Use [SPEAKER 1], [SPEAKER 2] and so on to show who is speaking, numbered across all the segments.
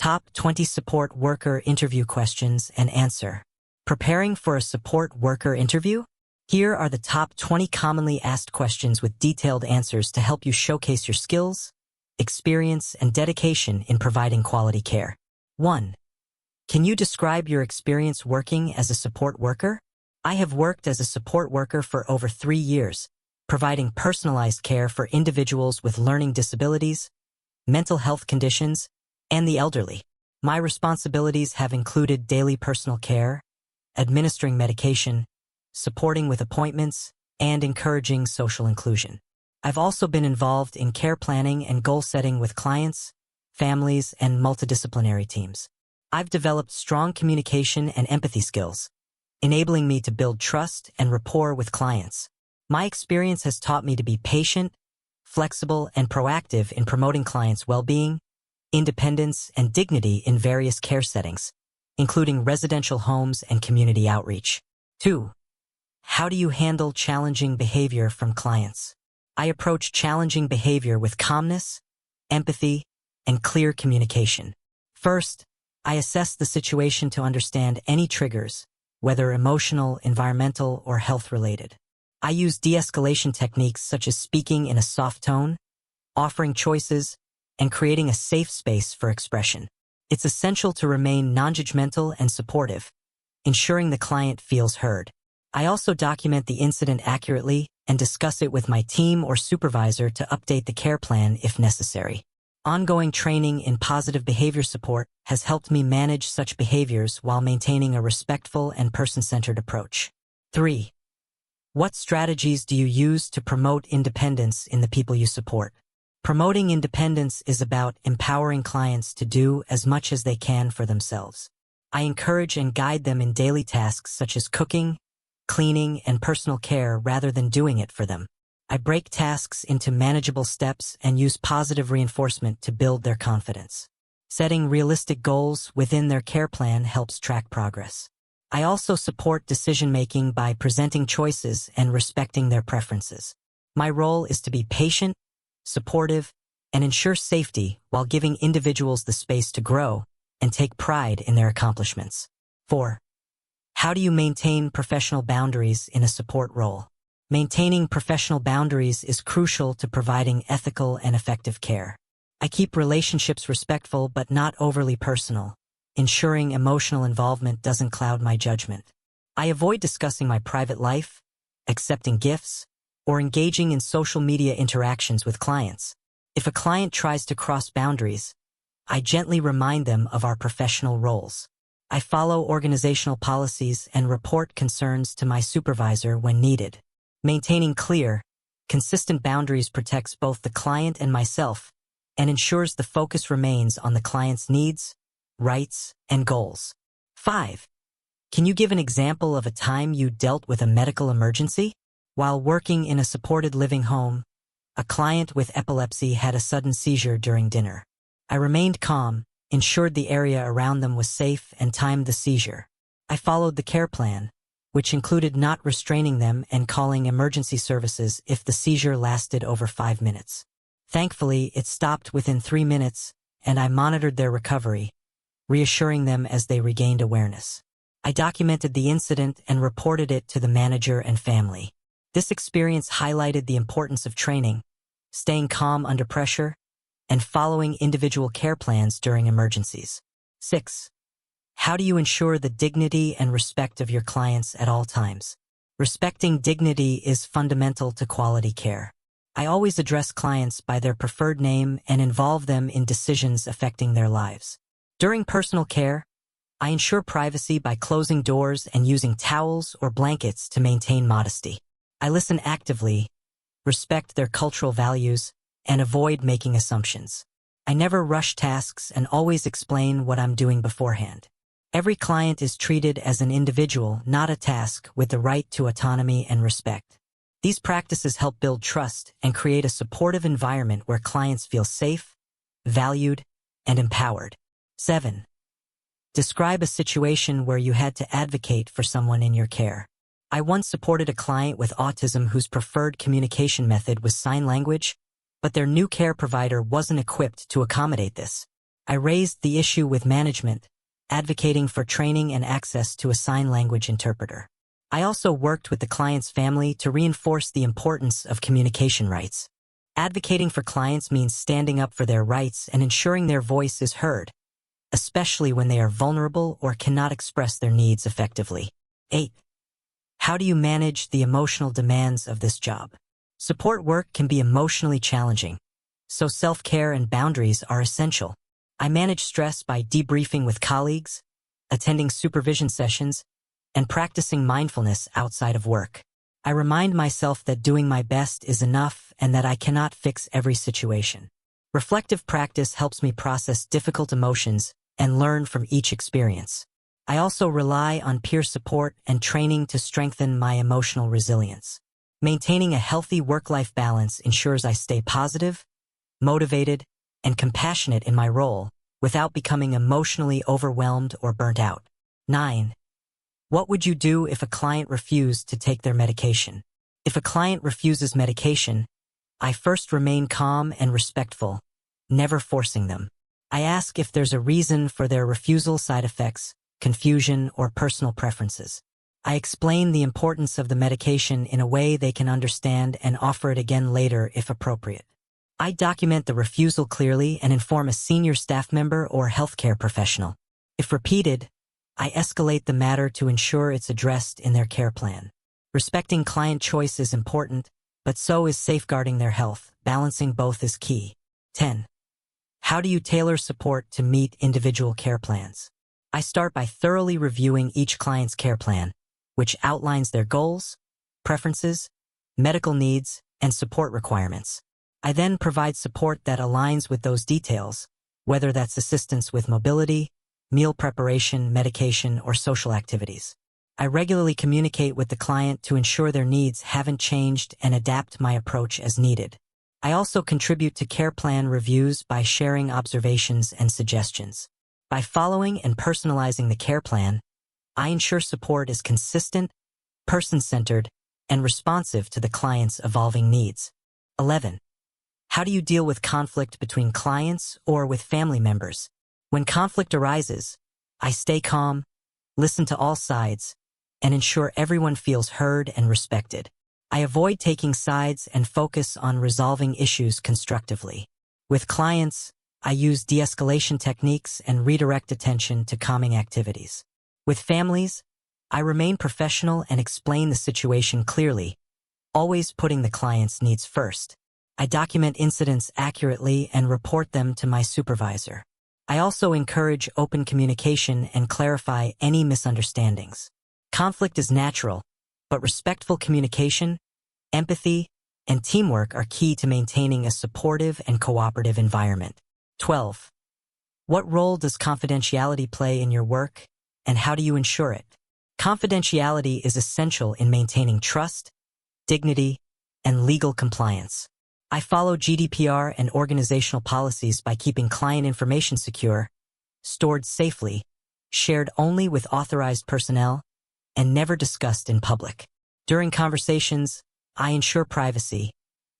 [SPEAKER 1] Top 20 Support Worker Interview Questions and Answer. Preparing for a support worker interview? Here are the top 20 commonly asked questions with detailed answers to help you showcase your skills, experience, and dedication in providing quality care. 1. Can you describe your experience working as a support worker? I have worked as a support worker for over 3 years, providing personalized care for individuals with learning disabilities, mental health conditions, and the elderly. My responsibilities have included daily personal care, administering medication, supporting with appointments, and encouraging social inclusion. I've also been involved in care planning and goal setting with clients, families, and multidisciplinary teams. I've developed strong communication and empathy skills, enabling me to build trust and rapport with clients. My experience has taught me to be patient, flexible, and proactive in promoting clients' well-being, independence, and dignity in various care settings, including residential homes and community outreach. 2. How do you handle challenging behavior from clients? I approach challenging behavior with calmness, empathy, and clear communication. First, I assess the situation to understand any triggers, whether emotional, environmental, or health-related. I use de-escalation techniques such as speaking in a soft tone, offering choices, and creating a safe space for expression. It's essential to remain non-judgmental and supportive, ensuring the client feels heard. I also document the incident accurately and discuss it with my team or supervisor to update the care plan if necessary. Ongoing training in positive behavior support has helped me manage such behaviors while maintaining a respectful and person-centered approach. 3. What strategies do you use to promote independence in the people you support? Promoting independence is about empowering clients to do as much as they can for themselves. I encourage and guide them in daily tasks such as cooking, cleaning, and personal care rather than doing it for them. I break tasks into manageable steps and use positive reinforcement to build their confidence. Setting realistic goals within their care plan helps track progress. I also support decision-making by presenting choices and respecting their preferences. My role is to be patient, supportive, and ensure safety while giving individuals the space to grow and take pride in their accomplishments. 4. How do you maintain professional boundaries in a support role? Maintaining professional boundaries is crucial to providing ethical and effective care. I keep relationships respectful but not overly personal, ensuring emotional involvement doesn't cloud my judgment. I avoid discussing my private life, accepting gifts, or engaging in social media interactions with clients. If a client tries to cross boundaries, I gently remind them of our professional roles. I follow organizational policies and report concerns to my supervisor when needed. Maintaining clear, consistent boundaries protects both the client and myself and ensures the focus remains on the client's needs, rights, and goals. 5. Can you give an example of a time you dealt with a medical emergency? While working in a supported living home, a client with epilepsy had a sudden seizure during dinner. I remained calm, ensured the area around them was safe, and timed the seizure. I followed the care plan, which included not restraining them and calling emergency services if the seizure lasted over 5 minutes. Thankfully, it stopped within 3 minutes, and I monitored their recovery, reassuring them as they regained awareness. I documented the incident and reported it to the manager and family. This experience highlighted the importance of training, staying calm under pressure, and following individual care plans during emergencies. 6. How do you ensure the dignity and respect of your clients at all times? Respecting dignity is fundamental to quality care. I always address clients by their preferred name and involve them in decisions affecting their lives. During personal care, I ensure privacy by closing doors and using towels or blankets to maintain modesty. I listen actively, respect their cultural values, and avoid making assumptions. I never rush tasks and always explain what I'm doing beforehand. Every client is treated as an individual, not a task, with the right to autonomy and respect. These practices help build trust and create a supportive environment where clients feel safe, valued, and empowered. 7. Describe a situation where you had to advocate for someone in your care. I once supported a client with autism whose preferred communication method was sign language, but their new care provider wasn't equipped to accommodate this. I raised the issue with management, advocating for training and access to a sign language interpreter. I also worked with the client's family to reinforce the importance of communication rights. Advocating for clients means standing up for their rights and ensuring their voice is heard, especially when they are vulnerable or cannot express their needs effectively. 8. How do you manage the emotional demands of this job? Support work can be emotionally challenging, so self-care and boundaries are essential. I manage stress by debriefing with colleagues, attending supervision sessions, and practicing mindfulness outside of work. I remind myself that doing my best is enough and that I cannot fix every situation. Reflective practice helps me process difficult emotions and learn from each experience. I also rely on peer support and training to strengthen my emotional resilience. Maintaining a healthy work-life balance ensures I stay positive, motivated, and compassionate in my role without becoming emotionally overwhelmed or burnt out. 9. What would you do if a client refused to take their medication? If a client refuses medication, I first remain calm and respectful, never forcing them. I ask if there's a reason for their refusal: side effects, confusion, or personal preferences. I explain the importance of the medication in a way they can understand and offer it again later if appropriate. I document the refusal clearly and inform a senior staff member or healthcare professional. If repeated, I escalate the matter to ensure it's addressed in their care plan. Respecting client choice is important, but so is safeguarding their health. Balancing both is key. 10. How do you tailor support to meet individual care plans? I start by thoroughly reviewing each client's care plan, which outlines their goals, preferences, medical needs, and support requirements. I then provide support that aligns with those details, whether that's assistance with mobility, meal preparation, medication, or social activities. I regularly communicate with the client to ensure their needs haven't changed and adapt my approach as needed. I also contribute to care plan reviews by sharing observations and suggestions. By following and personalizing the care plan, I ensure support is consistent, person-centered, and responsive to the client's evolving needs. 11. How do you deal with conflict between clients or with family members? When conflict arises, I stay calm, listen to all sides, and ensure everyone feels heard and respected. I avoid taking sides and focus on resolving issues constructively. With clients, I use de-escalation techniques and redirect attention to calming activities. With families, I remain professional and explain the situation clearly, always putting the client's needs first. I document incidents accurately and report them to my supervisor. I also encourage open communication and clarify any misunderstandings. Conflict is natural, but respectful communication, empathy, and teamwork are key to maintaining a supportive and cooperative environment. 12. What role does confidentiality play in your work, and how do you ensure it? Confidentiality is essential in maintaining trust, dignity, and legal compliance. I follow GDPR and organizational policies by keeping client information secure, stored safely, shared only with authorized personnel, and never discussed in public. During conversations, I ensure privacy,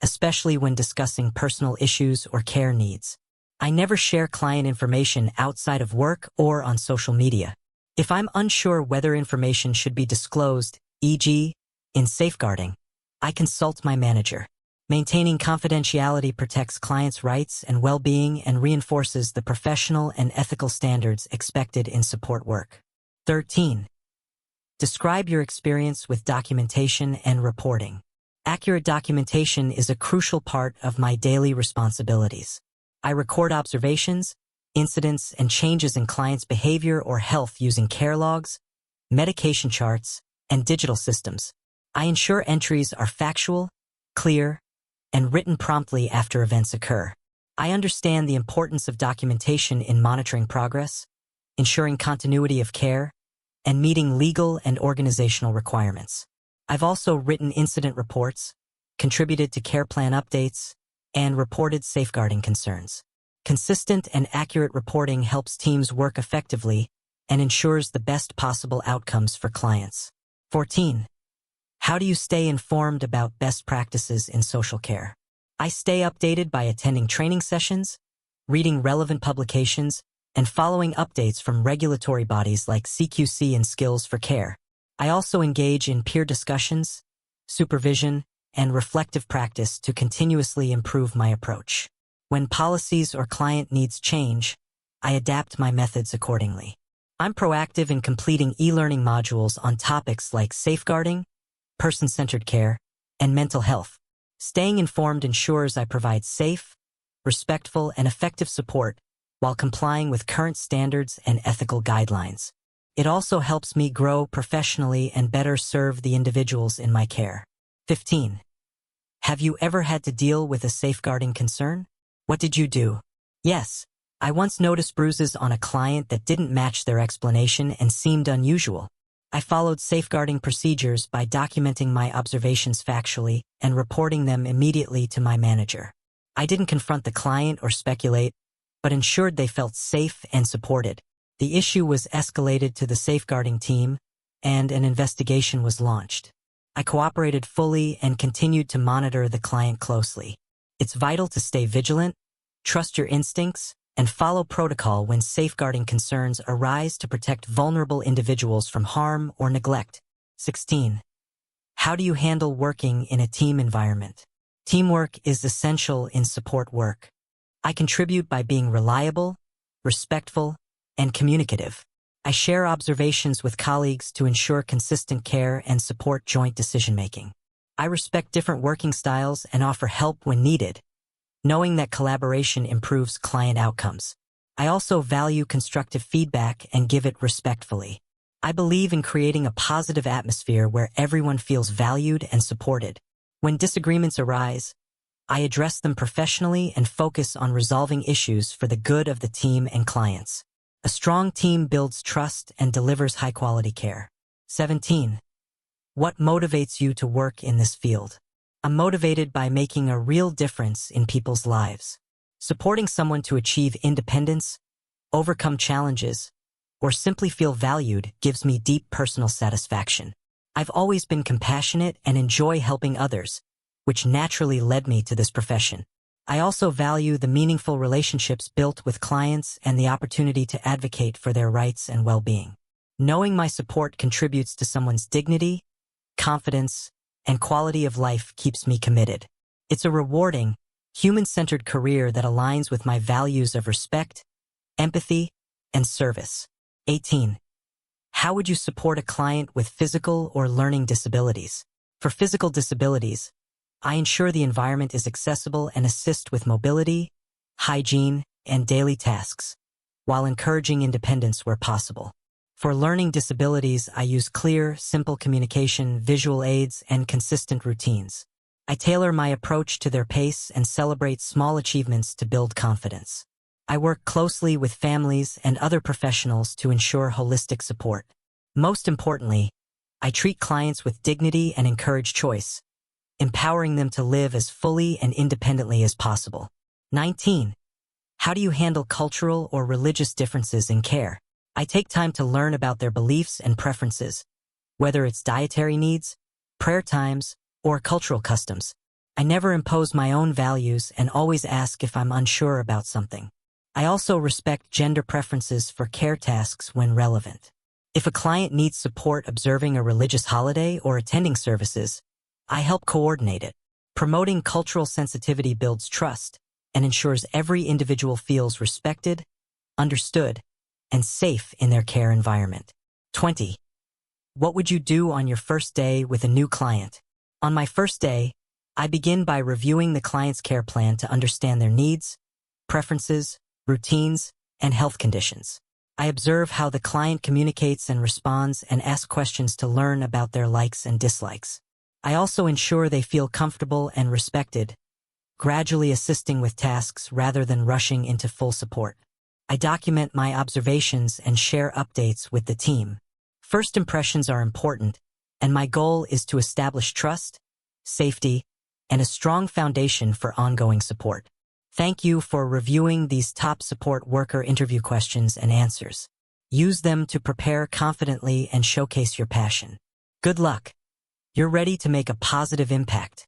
[SPEAKER 1] especially when discussing personal issues or care needs. I never share client information outside of work or on social media. If I'm unsure whether information should be disclosed, e.g., in safeguarding, I consult my manager. Maintaining confidentiality protects clients' rights and well-being and reinforces the professional and ethical standards expected in support work. 13. Describe your experience with documentation and reporting. Accurate documentation is a crucial part of my daily responsibilities. I record observations, incidents, and changes in clients' behavior or health using care logs, medication charts, and digital systems. I ensure entries are factual, clear, and written promptly after events occur. I understand the importance of documentation in monitoring progress, ensuring continuity of care, and meeting legal and organizational requirements. I've also written incident reports, contributed to care plan updates, and reported safeguarding concerns. Consistent and accurate reporting helps teams work effectively and ensures the best possible outcomes for clients. 14. How do you stay informed about best practices in social care? I stay updated by attending training sessions, reading relevant publications, and following updates from regulatory bodies like CQC and Skills for Care. I also engage in peer discussions, supervision, and reflective practice to continuously improve my approach. When policies or client needs change, I adapt my methods accordingly. I'm proactive in completing e-learning modules on topics like safeguarding, person-centered care, and mental health. Staying informed ensures I provide safe, respectful, and effective support while complying with current standards and ethical guidelines. It also helps me grow professionally and better serve the individuals in my care. 15. Have you ever had to deal with a safeguarding concern? What did you do? Yes, I once noticed bruises on a client that didn't match their explanation and seemed unusual. I followed safeguarding procedures by documenting my observations factually and reporting them immediately to my manager. I didn't confront the client or speculate, but ensured they felt safe and supported. The issue was escalated to the safeguarding team, and an investigation was launched. I cooperated fully and continued to monitor the client closely. It's vital to stay vigilant, trust your instincts, and follow protocol when safeguarding concerns arise to protect vulnerable individuals from harm or neglect. 16. How do you handle working in a team environment? Teamwork is essential in support work. I contribute by being reliable, respectful, and communicative. I share observations with colleagues to ensure consistent care and support joint decision-making. I respect different working styles and offer help when needed, knowing that collaboration improves client outcomes. I also value constructive feedback and give it respectfully. I believe in creating a positive atmosphere where everyone feels valued and supported. When disagreements arise, I address them professionally and focus on resolving issues for the good of the team and clients. A strong team builds trust and delivers high-quality care. 17. What motivates you to work in this field? I'm motivated by making a real difference in people's lives. Supporting someone to achieve independence, overcome challenges, or simply feel valued gives me deep personal satisfaction. I've always been compassionate and enjoy helping others, which naturally led me to this profession. I also value the meaningful relationships built with clients and the opportunity to advocate for their rights and well-being. Knowing my support contributes to someone's dignity, confidence, and quality of life keeps me committed. It's a rewarding, human-centered career that aligns with my values of respect, empathy, and service. 18. How would you support a client with physical or learning disabilities? For physical disabilities, I ensure the environment is accessible and assist with mobility, hygiene, and daily tasks, while encouraging independence where possible. For learning disabilities, I use clear, simple communication, visual aids, and consistent routines. I tailor my approach to their pace and celebrate small achievements to build confidence. I work closely with families and other professionals to ensure holistic support. Most importantly, I treat clients with dignity and encourage choice, empowering them to live as fully and independently as possible. 19. How do you handle cultural or religious differences in care? I take time to learn about their beliefs and preferences, whether it's dietary needs, prayer times, or cultural customs. I never impose my own values and always ask if I'm unsure about something. I also respect gender preferences for care tasks when relevant. If a client needs support observing a religious holiday or attending services, I help coordinate it. Promoting cultural sensitivity builds trust and ensures every individual feels respected, understood, and safe in their care environment. 20. What would you do on your first day with a new client? On my first day, I begin by reviewing the client's care plan to understand their needs, preferences, routines, and health conditions. I observe how the client communicates and responds and ask questions to learn about their likes and dislikes. I also ensure they feel comfortable and respected, gradually assisting with tasks rather than rushing into full support. I document my observations and share updates with the team. First impressions are important, and my goal is to establish trust, safety, and a strong foundation for ongoing support. Thank you for reviewing these top support worker interview questions and answers. Use them to prepare confidently and showcase your passion. Good luck. You're ready to make a positive impact.